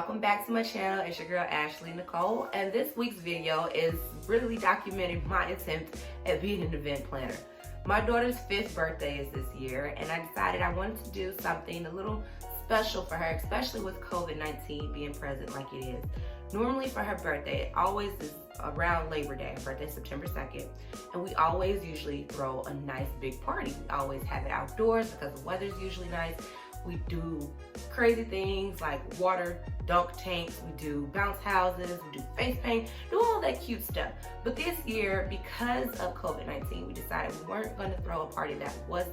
welcome back to my channel. It's your girl Ashley Nicole, and this week's video is really documenting my attempt at being an event planner. My daughter's 5th birthday is this year, and I decided I wanted to do something a little special for her, especially with COVID-19 being present like it is. Normally for her birthday, it always is around Labor Day. Her birthday is September 2nd, and we always usually throw a nice big party. We always have it outdoors because the weather's usually nice. We do crazy things like water dunk tanks, we do bounce houses, we do face paint, do all that cute stuff. But this year, because of COVID-19, we decided we weren't going to throw a party that was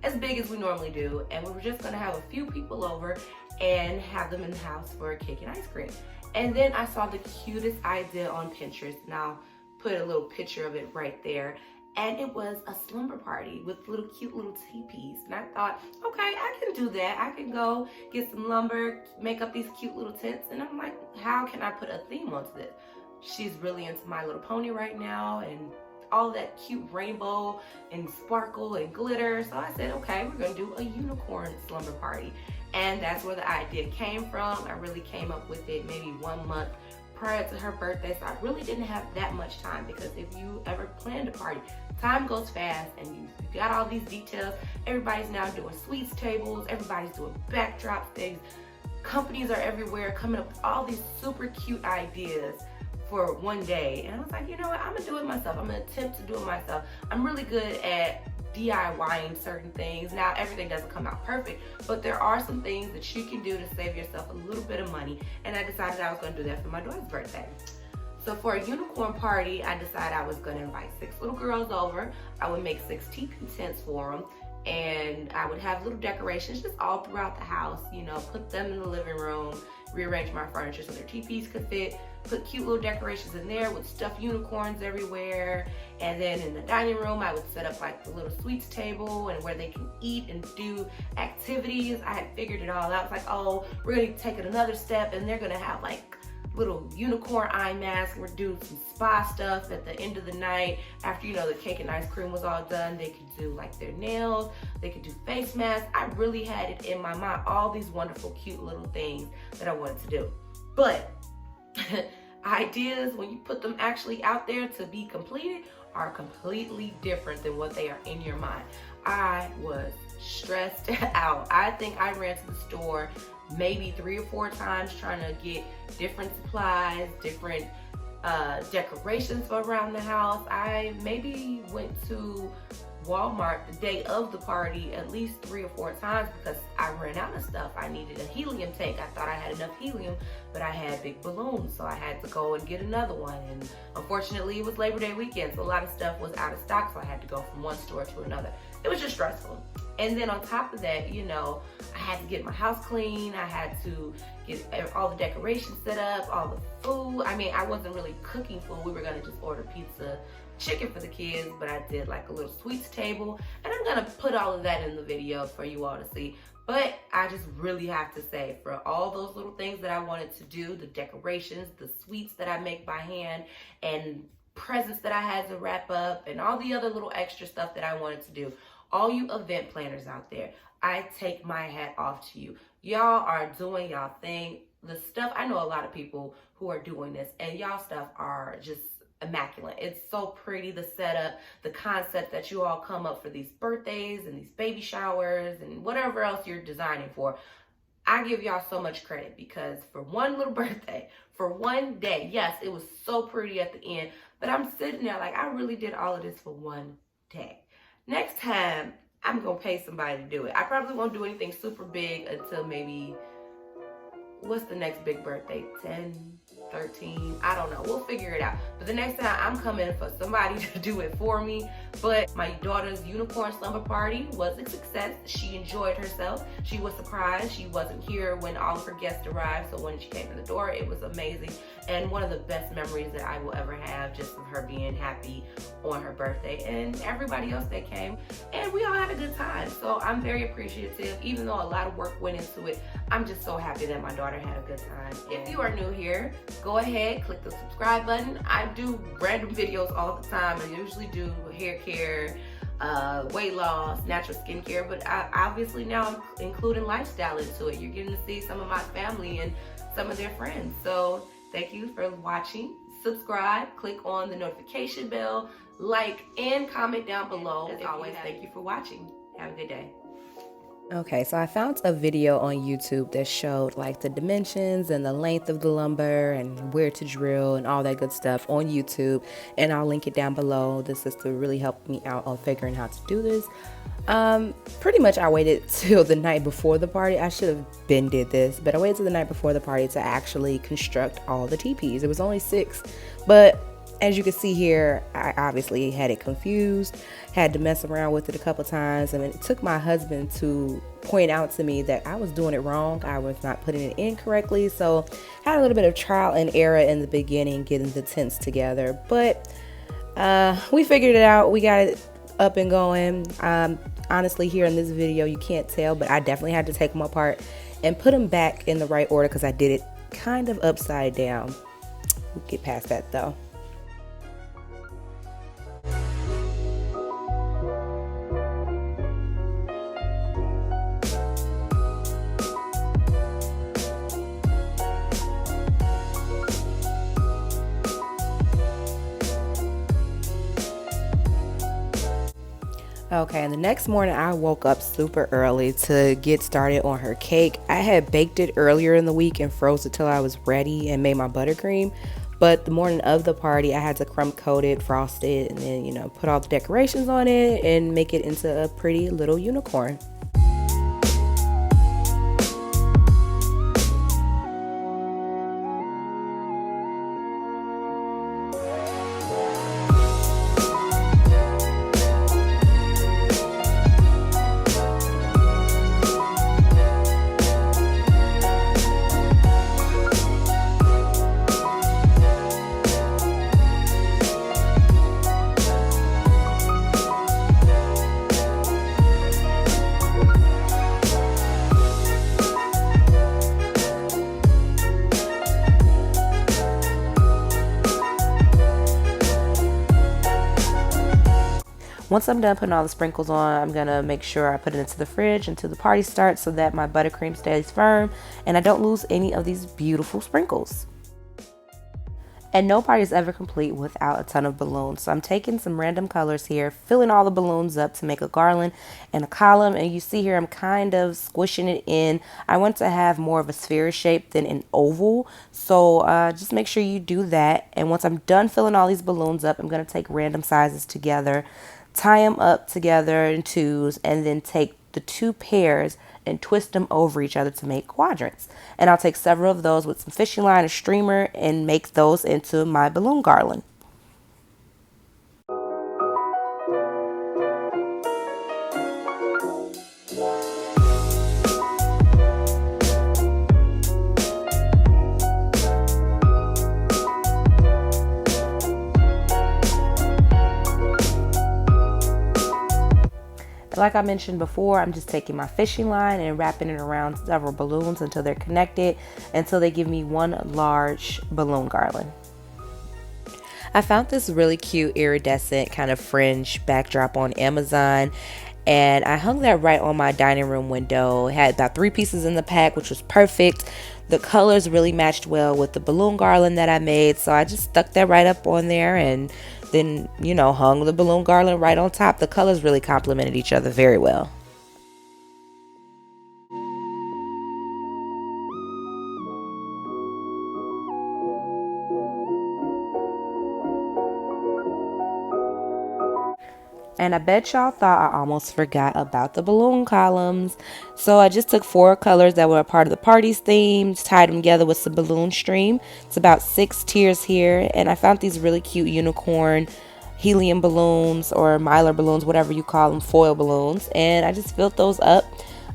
as big as we normally do, and we were just going to have a few people over and have them in the house for a cake and ice cream. And then I saw the cutest idea on Pinterest, and I'll put a little picture of it right there. And it was a slumber party with cute little teepees. And I thought, okay, I can do that. I can go get some lumber, make up these cute little tents. And I'm like, how can I put a theme onto this? She's really into My Little Pony right now and all that cute rainbow and sparkle and glitter. So I said, okay, we're gonna do a unicorn slumber party. And that's where the idea came from. I really came up with it maybe 1 month prior to her birthday, so I really didn't have that much time, because if you ever planned a party, time goes fast and you got all these details. Everybody's now doing sweets tables, everybody's doing backdrop things. Companies are everywhere coming up with all these super cute ideas for one day. And I was like, you know what, I'm gonna do it myself. I'm gonna attempt to do it myself. I'm really good at DIYing certain things. Now, everything doesn't come out perfect, but there are some things that you can do to save yourself a little bit of money, and I decided I was going to do that for my daughter's birthday. So for a unicorn party, I decided I was going to invite 6 little girls over. I would make 6 teepee tents for them, and I would have little decorations just all throughout the house, you know, put them in the living room, rearrange my furniture so their teepees could fit, put cute little decorations in there with stuffed unicorns everywhere. And then in the dining room, I would set up like the little sweets table and where they can eat and do activities. I had figured it all out. It's like, oh, we're gonna take it another step, and they're gonna have like little unicorn eye masks. We're doing some spa stuff at the end of the night. After, you know, the cake and ice cream was all done, they could do like their nails, they could do face masks. I really had it in my mind, all these wonderful, cute little things that I wanted to do. But ideas, when you put them actually out there to be completed, are completely different than what they are in your mind. I was stressed out. I think I ran to the store maybe 3 or 4 times trying to get different supplies, different decorations for around the house. I maybe went to Walmart the day of the party at least 3 or 4 times because I ran out of stuff. I needed a helium tank. I thought I had enough helium, but I had big balloons, so I had to go and get another one. And unfortunately, it was Labor Day weekend, so a lot of stuff was out of stock, so I had to go from one store to another. It was just stressful. And then on top of that, you know, I had to get my house clean. I had to get all the decorations set up, all the food. I mean, I wasn't really cooking food. We were gonna just order pizza, chicken for the kids, but I did like a little sweets table, and I'm gonna put all of that in the video for you all to see. But I just really have to say, for all those little things that I wanted to do, the decorations, the sweets that I make by hand, and presents that I had to wrap up, and all the other little extra stuff that I wanted to do, all you event planners out there, I take my hat off to you. Y'all are doing y'all thing. The stuff, I know a lot of people who are doing this, and y'all stuff are just immaculate. It's so pretty, the setup, the concept that you all come up for these birthdays and these baby showers and whatever else you're designing for. I give y'all so much credit, because for one little birthday, for one day, yes, it was so pretty at the end, but I'm sitting there like, I really did all of this for one day. Next time, I'm gonna pay somebody to do it. I probably won't do anything super big until maybe, what's the next big birthday? 10, 13, I don't know. We'll figure it out. But the next time, I'm coming for somebody to do it for me. But my daughter's unicorn slumber party was a success. She enjoyed herself. She was surprised. She wasn't here when all of her guests arrived. So when she came to the door, it was amazing. And one of the best memories that I will ever have, just of her being happy on her birthday, and everybody else that came. And we all had a good time. So I'm very appreciative. Even though a lot of work went into it, I'm just so happy that my daughter had a good time. If you are new here, go ahead, click the subscribe button. I do random videos all the time. I usually do hair care, weight loss, natural skincare, but I obviously now I'm including lifestyle into it. You're getting to see some of my family and some of their friends. So thank you for watching. Subscribe, click on the notification bell, like, and comment down below. As always, thank you for watching. Have a good day. Okay, so I found a video on YouTube that showed like the dimensions and the length of the lumber and where to drill and all that good stuff on YouTube, and I'll link it down below. This is to really help me out on figuring how to do this. Pretty much I waited till the night before the party. I should have been did this, but I waited till the night before the party to actually construct all the teepees. It was only 6, but as you can see here, I obviously had it confused, had to mess around with it a couple times, and it took my husband to point out to me that I was doing it wrong. I was not putting it in correctly, so had a little bit of trial and error in the beginning getting the tents together, but we figured it out. We got it up and going. Honestly, here in this video you can't tell, but I definitely had to take them apart and put them back in the right order because I did it kind of upside down. We'll get past that though. Okay, and the next morning I woke up super early to get started on her cake. I had baked it earlier in the week and froze it till I was ready and made my buttercream. But the morning of the party, I had to crumb coat it, frost it, and then, you know, put all the decorations on it and make it into a pretty little unicorn. Once I'm done putting all the sprinkles on, I'm gonna make sure I put it into the fridge until the party starts so that my buttercream stays firm and I don't lose any of these beautiful sprinkles. And no party is ever complete without a ton of balloons. So I'm taking some random colors here, filling all the balloons up to make a garland and a column. And you see here, I'm kind of squishing it in. I want to have more of a sphere shape than an oval. So just make sure you do that. And once I'm done filling all these balloons up, I'm gonna take random sizes together, tie them up together in twos, and then take the 2 pairs and twist them over each other to make quadrants. And I'll take several of those with some fishing line, a streamer, and make those into my balloon garland. Like I mentioned before, I'm just taking my fishing line and wrapping it around several balloons until they're connected, until they give me one large balloon garland. I found this really cute iridescent kind of fringe backdrop on Amazon, and I hung that right on my dining room window. It had about 3 pieces in the pack, which was perfect. The colors really matched well with the balloon garland that I made, so I just stuck that right up on there and then, you know, hung the balloon garland right on top. The colors really complemented each other very well. And I bet y'all thought I almost forgot about the balloon columns. So I just took 4 colors that were a part of the party's theme, tied them together with some balloon stream. It's about 6 tiers here. And I found these really cute unicorn helium balloons or mylar balloons, whatever you call them, foil balloons. And I just filled those up,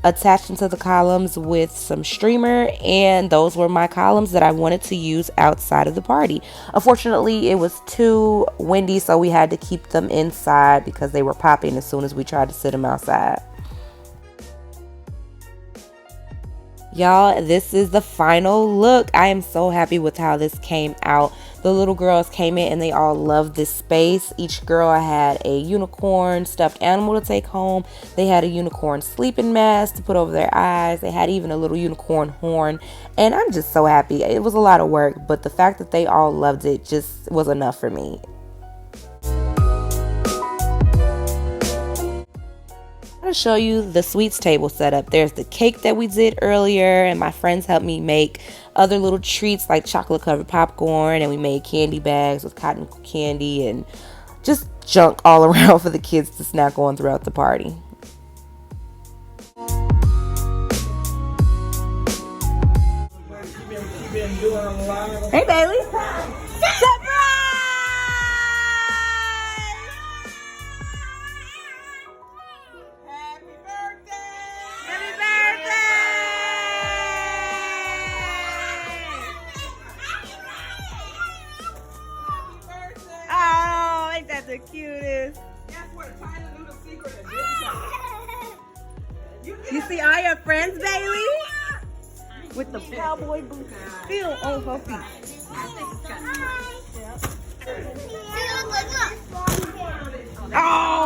attached them to the columns with some streamer, and those were my columns that I wanted to use outside of the party. Unfortunately, it was too windy, so we had to keep them inside because they were popping as soon as we tried to sit them outside. Y'all, this is the final look. I am so happy with how this came out. The little girls came in and they all loved this space. Each girl had a unicorn stuffed animal to take home. They had a unicorn sleeping mask to put over their eyes. They had even a little unicorn horn. And I'm just so happy. It was a lot of work, but the fact that they all loved it just was enough for me. To show you the sweets table setup. There's the cake that we did earlier, and my friends helped me make other little treats like chocolate covered popcorn, and we made candy bags with cotton candy and just junk all around for the kids to snack on throughout the party. Hey Bailey. Surprise! Oh, ain't that the cutest? Guess what? Tyler knew the secret and didn't tell. You see all your friends, Bailey? With the cowboy boots still on her feet. Oh!